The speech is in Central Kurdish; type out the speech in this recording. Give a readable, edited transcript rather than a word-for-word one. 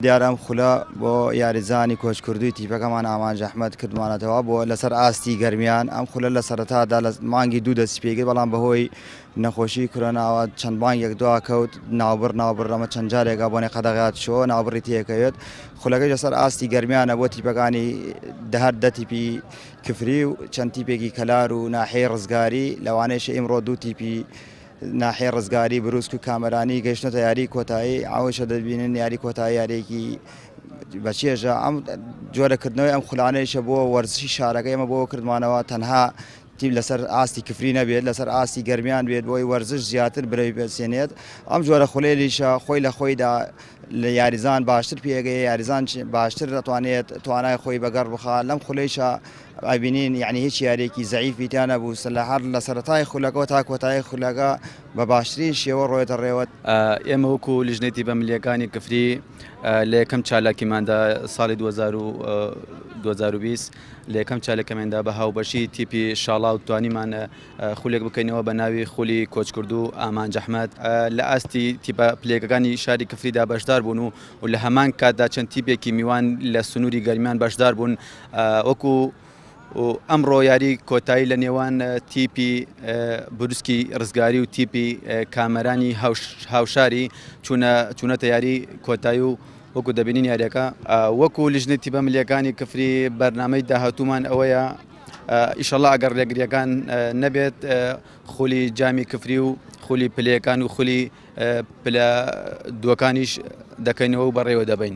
دیارم خلا بۆ یاریزانی کۆچکردووی تیپەکەمان ئامانج ئەحمەد کردمانەتەوە بۆ لەسەر ئاستی گەرمیان ئەم خولە لە سەرەتادا لە مانگی دوو دەستی پێگرت بەڵام بەهۆی نەخۆشی کورۆناوە چەند بانگێک دوا کەوت ناوبڕ ئەمە چەند جارێکا بۆنێ قەدەغات شۆ ناوبڕی تێکەوێت خولەکەی لەسەر ئاستی گەرمیانە بۆ تیپەکانی دەهەر دە تیپی کفری و چەند تیپێکی کەلار و ناحەیەی ڕزگاری لەوانەیەش ئیمڕۆ دوو تیپی ناحەیە ڕزگاری بروسک و کامەرانی گەیشتنەتە یاری کۆتایی ئەوەشە دەبینن یاری کۆتایی یارێکی بەچێژە ئەم جۆرەکردنەوەی ئەم خولانەیشە بۆ وەرزشی شارەکە ئێمە بۆ کردمانەوە تەنها تیم لەسەر ئاستی کفری نەبێت لەسەر ئاستی گەرمیان بێت بۆی وەرزش زیاتر برەوی بێسێنێت ئەم جۆرە خولێلیشە خۆی لە خۆیدا لە یاریزان باشتر پێگەی یاریزان باشتر دەتوانێت توانای خۆی بەگەڕ بخات لەم خولەیشە ئابینین یعنی هیچ یارێکی زەعیفی تیا نەبوو سەلاحەر لە سەرەتای خولەکەەوە تا کۆتایی خولەکە بە باشترین شێوە ڕۆیەتە ڕێوە ئێمە وەکو لیژنەی تیپە ملیەکانی کفری لە یەکەم چالاکیماندا ساڵی 2020 لە یەکەم چالەکەمێندا بە هاوبەشی تیپی شاڵا و توانیمان خولێک بکەینەوە بە ناوی خولی کۆچکردو ئامانج ئەحمەد لە ئاستی تیپە پلێکەکانی شاری کفریدا بەشدار بوون و لە هەمان کاتدا چەند تیپێکی میوان لە سنووری گەرمیان بەشدار بوون وەکو ئەمڕۆ یاری کۆتایی لە نێوان تیپی بروسکی ڕزگاری و تیپی کامەرانی هاوشاری چوونەتە یاری کۆتایی و وەکو دەبینین یاریەکە وەکو لیژنەی تیپە ملیەکانی کفری بەرنامەی داهاتوومان ئەوەیە ئیشەڵڵا ئەگەر ڕێگریەکان نەبێت خولی جامی کفری و خولی پلەکان و خولی پلە دووەکانیش دەکەینەوە و بەڕێوە دەبین.